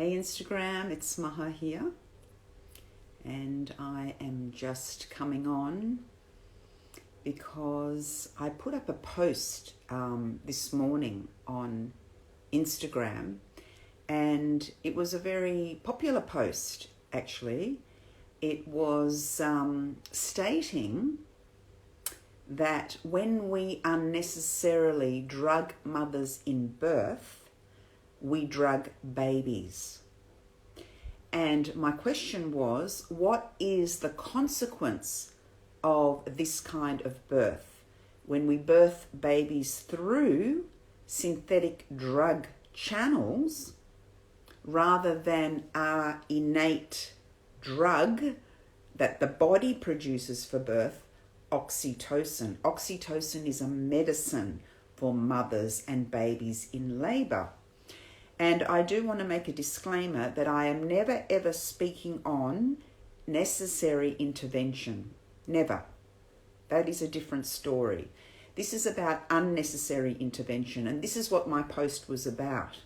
Hey Instagram, it's Maha here, and I am just coming on because I put up a post this morning on Instagram, and it was a very popular post actually. It was stating that when we unnecessarily drug mothers in birth, we drug babies. And my question was, what is the consequence of this kind of birth? When we birth babies through synthetic drug channels rather than our innate drug that the body produces for birth, oxytocin. Oxytocin is a medicine for mothers and babies in labour. And I do want to make a disclaimer that I am never ever speaking on necessary intervention. Never. That is a different story. This is about unnecessary intervention, and this is what my post was about.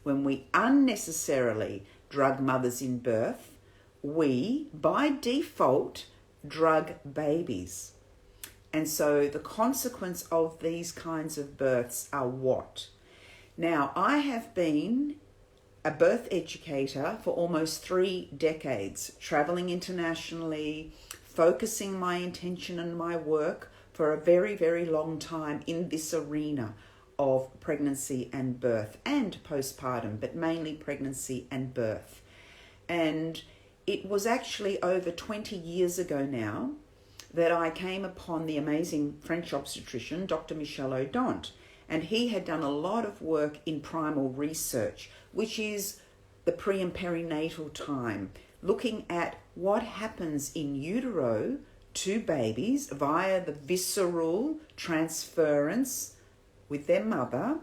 When we unnecessarily drug mothers in birth, we, by default, drug babies. And so the consequence of these kinds of births are what? Now, I have been a birth educator for almost 3 decades, traveling internationally, focusing my intention and my work for a very, very long time in this arena of pregnancy and birth and postpartum, but mainly pregnancy and birth. And it was actually over 20 years ago now that I came upon the amazing French obstetrician, Dr. Michel Odent. And he had done a lot of work in primal research, which is the pre and perinatal time, looking at what happens in utero to babies via the visceral transference with their mother,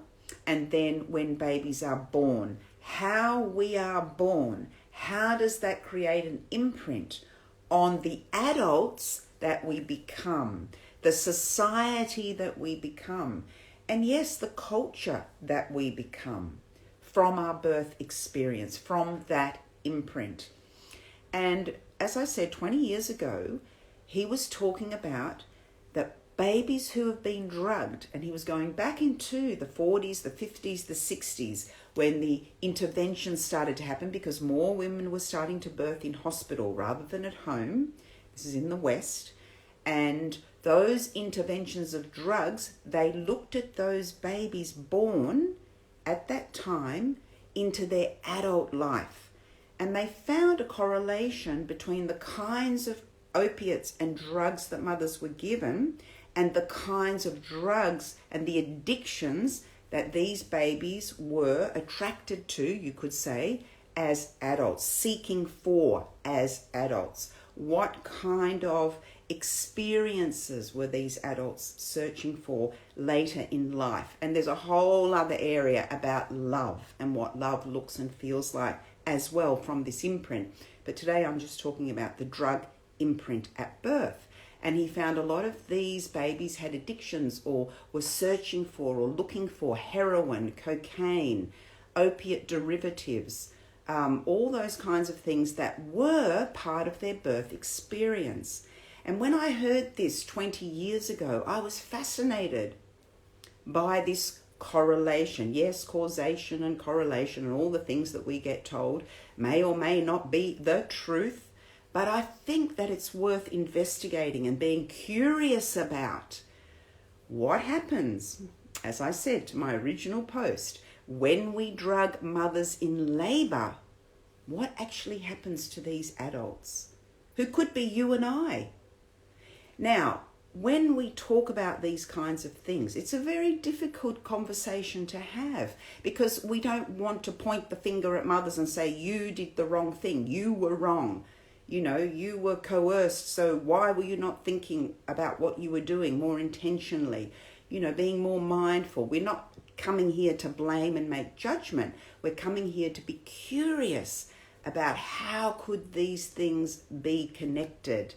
and then when babies are born, how we are born, how does that create an imprint on the adults that we become, the society that we become, and yes, the culture that we become from our birth experience, from that imprint. And as I said, 20 years ago, he was talking about the babies who have been drugged, and he was going back into the 40s, the 50s, the 60s, when the interventions started to happen because more women were starting to birth in hospital rather than at home. This is in the West. And those interventions of drugs, they looked at those babies born at that time into their adult life. And they found a correlation between the kinds of opiates and drugs that mothers were given and the kinds of drugs and the addictions that these babies were attracted to, you could say, as adults, seeking for as adults. What kind of experiences were these adults searching for later in life? And there's a whole other area about love and what love looks and feels like as well from this imprint. But today I'm just talking about the drug imprint at birth. And he found a lot of these babies had addictions or were searching for or looking for heroin, cocaine, opiate derivatives, all those kinds of things that were part of their birth experience. And when I heard this 20 years ago, I was fascinated by this correlation. Yes, causation and correlation and all the things that we get told may or may not be the truth, but I think that it's worth investigating and being curious about what happens, as I said to my original post, when we drug mothers in labour. What actually happens to these adults who could be you and I? Now, when we talk about these kinds of things, it's a very difficult conversation to have because we don't want to point the finger at mothers and say, you did the wrong thing, you were wrong, you were coerced, so why were you not thinking about what you were doing more intentionally, being more mindful. We're not coming here to blame and make judgment. We're coming here to be curious about how could these things be connected.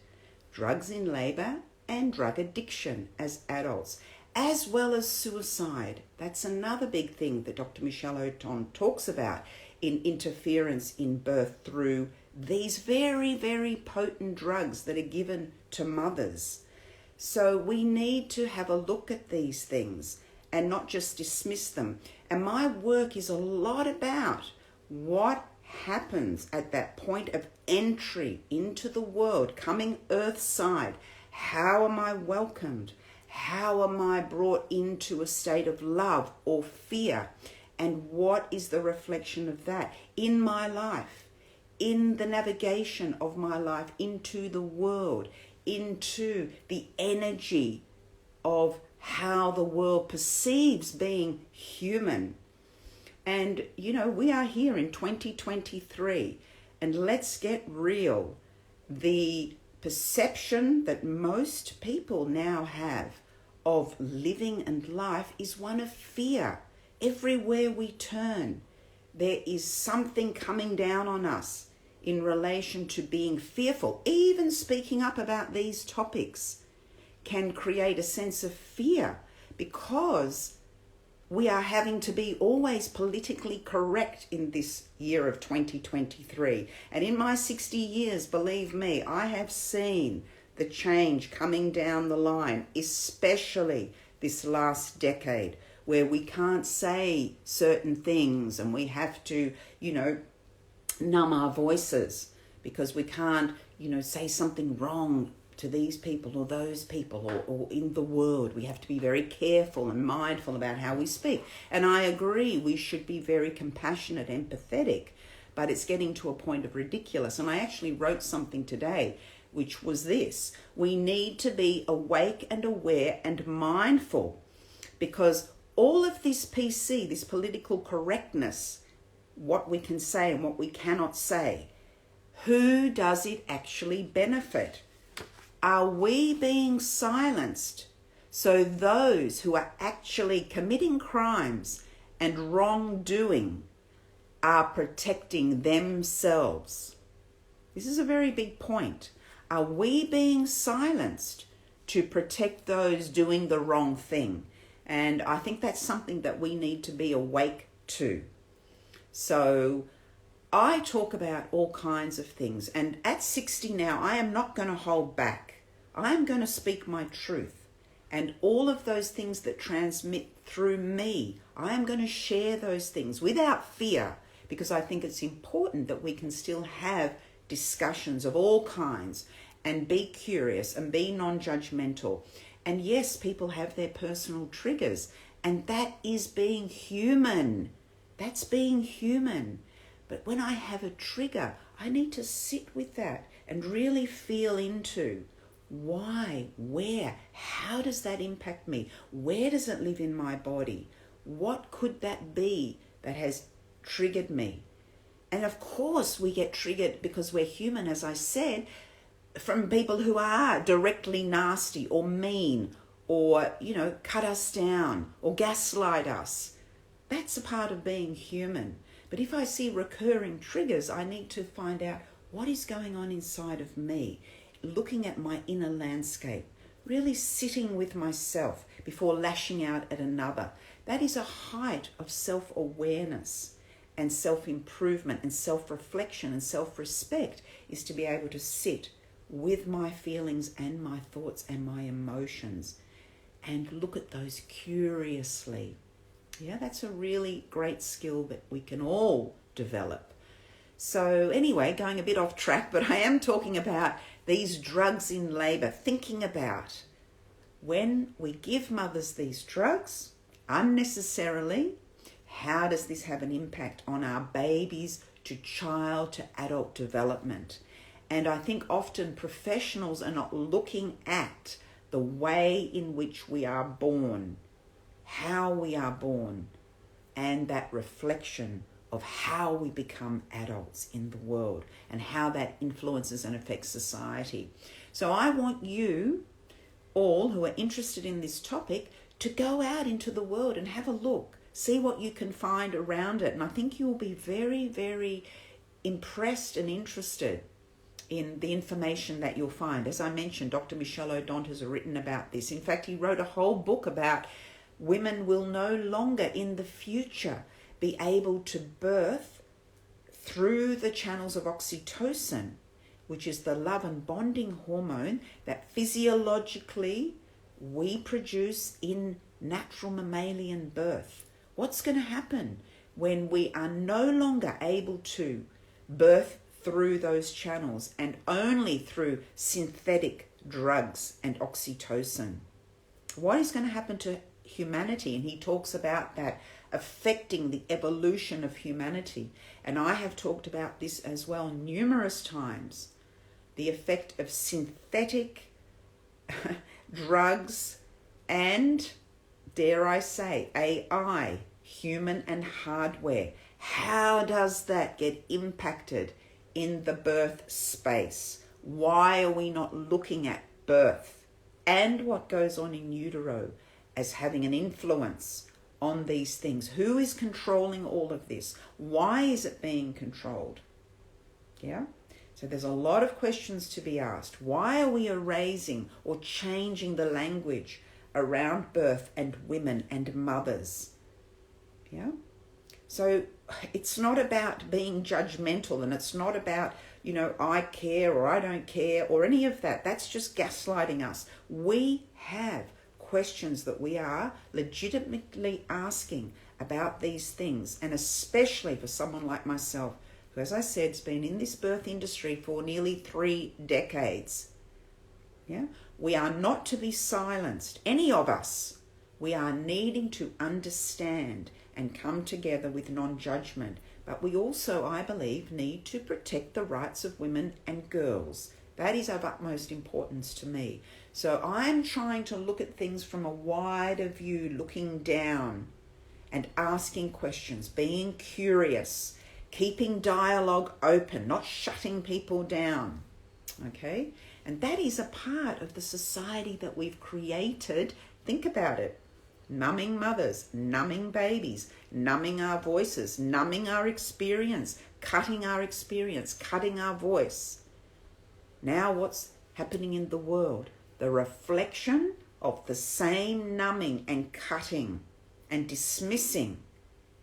Drugs in labour and drug addiction as adults. as well as suicide. That's another big thing that Dr. Michel Odent talks about in interference in birth through these very, very potent drugs that are given to mothers. So we need to have a look at these things and not just dismiss them. And my work is a lot about what happens at that point of entry into the world, coming earthside. How am I welcomed? How am I brought into a state of love or fear? And what is the reflection of that in my life, in the navigation of my life into the world, into the energy of how the world perceives being human? And, we are here in 2023, and let's get real. The perception that most people now have of living and life is one of fear. Everywhere we turn, there is something coming down on us in relation to being fearful. Even speaking up about these topics can create a sense of fear because we are having to be always politically correct in this year of 2023. And in my 60 years, believe me, I have seen the change coming down the line, especially this last decade, where we can't say certain things and we have to, numb our voices because we can't, say something wrong to these people or those people or in the world. We have to be very careful and mindful about how we speak. And I agree, we should be very compassionate, empathetic, but it's getting to a point of ridiculous. And I actually wrote something today, which was this: we need to be awake and aware and mindful, because all of this PC, this political correctness, what we can say and what we cannot say, who does it actually benefit? Are we being silenced so those who are actually committing crimes and wrongdoing are protecting themselves? This is a very big point. Are we being silenced to protect those doing the wrong thing? And I think that's something that we need to be awake to. So I talk about all kinds of things, and at 60 now, I am not going to hold back. I am going to speak my truth, and all of those things that transmit through me, I am going to share those things without fear, because I think it's important that we can still have discussions of all kinds and be curious and be non-judgmental. And yes, people have their personal triggers, and that is being human. That's being human. But when I have a trigger, I need to sit with that and really feel into why, where, how does that impact me? Where does it live in my body? What could that be that has triggered me? And of course we get triggered because we're human, as I said, from people who are directly nasty or mean or, cut us down or gaslight us. That's a part of being human. But if I see recurring triggers, I need to find out what is going on inside of me, looking at my inner landscape, really sitting with myself before lashing out at another. That is a height of self-awareness and self-improvement and self-reflection and self-respect, is to be able to sit with my feelings and my thoughts and my emotions and look at those curiously. Yeah, that's a really great skill that we can all develop. So anyway, going a bit off track, but I am talking about these drugs in labour, thinking about when we give mothers these drugs unnecessarily, how does this have an impact on our babies to child to adult development? And I think often professionals are not looking at the way in which we are born, how we are born, and that reflection of how we become adults in the world and how that influences and affects society. So I want you all who are interested in this topic to go out into the world and have a look, see what you can find around it. And I think you'll be very, very impressed and interested in the information that you'll find. As I mentioned, Dr. Michel Odent has written about this. In fact, he wrote a whole book about women will no longer in the future be able to birth through the channels of oxytocin, which is the love and bonding hormone that physiologically we produce in natural mammalian birth. What's going to happen when we are no longer able to birth through those channels and only through synthetic drugs and oxytocin? What is going to happen to humanity? And he talks about that affecting the evolution of humanity. And I have talked about this as well numerous times. The effect of synthetic drugs and, dare I say, AI, human and hardware. How does that get impacted in the birth space? Why are we not looking at birth and what goes on in utero as having an influence on these things? Who is controlling all of this? Why is it being controlled? Yeah? So there's a lot of questions to be asked. Why are we erasing or changing the language around birth and women and mothers? Yeah? So it's not about being judgmental, and it's not about, I care or I don't care or any of that. That's just gaslighting us. We have questions that we are legitimately asking about these things, and especially for someone like myself, who, as I said, has been in this birth industry for nearly 3 decades. Yeah? We are not to be silenced, any of us. We are needing to understand and come together with non-judgment. But we also, I believe, need to protect the rights of women and girls. That is of utmost importance to me. So I'm trying to look at things from a wider view, looking down and asking questions, being curious, keeping dialogue open, not shutting people down. Okay? And that is a part of the society that we've created. Think about it. Numbing mothers, numbing babies, numbing our voices, numbing our experience, cutting our voice. Now what's happening in the world? The reflection of the same numbing and cutting and dismissing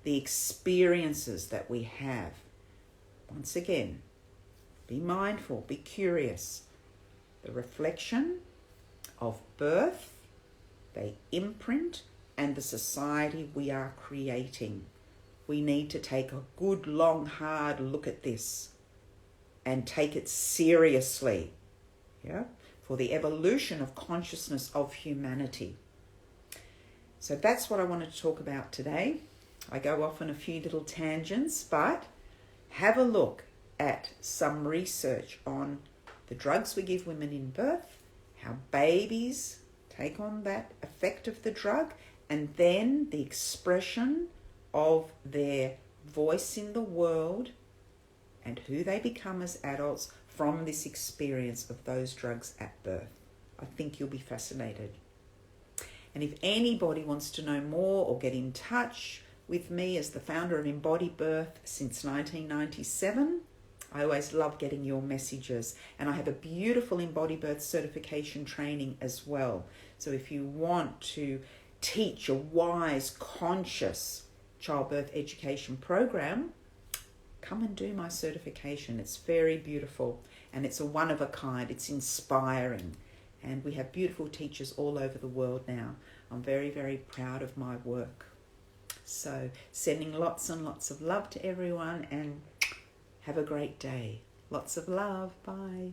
the experiences that we have. Once again, be mindful, be curious. The reflection of birth, they imprint, and the society we are creating. We need to take a good, long, hard look at this and take it seriously, yeah, for the evolution of consciousness of humanity. So that's what I wanted to talk about today. I go off on a few little tangents, but have a look at some research on the drugs we give women in birth, how babies take on that effect of the drug, and then the expression of their voice in the world and who they become as adults from this experience of those drugs at birth. I think you'll be fascinated. And if anybody wants to know more or get in touch with me as the founder of Embody Birth since 1997, I always love getting your messages. And I have a beautiful Embody Birth certification training as well. So if you want to teach a wise, conscious childbirth education program, come and do my certification. It's very beautiful and it's a one of a kind. It's inspiring. And we have beautiful teachers all over the world now. I'm very, very proud of my work. So sending lots and lots of love to everyone and have a great day. Lots of love. Bye.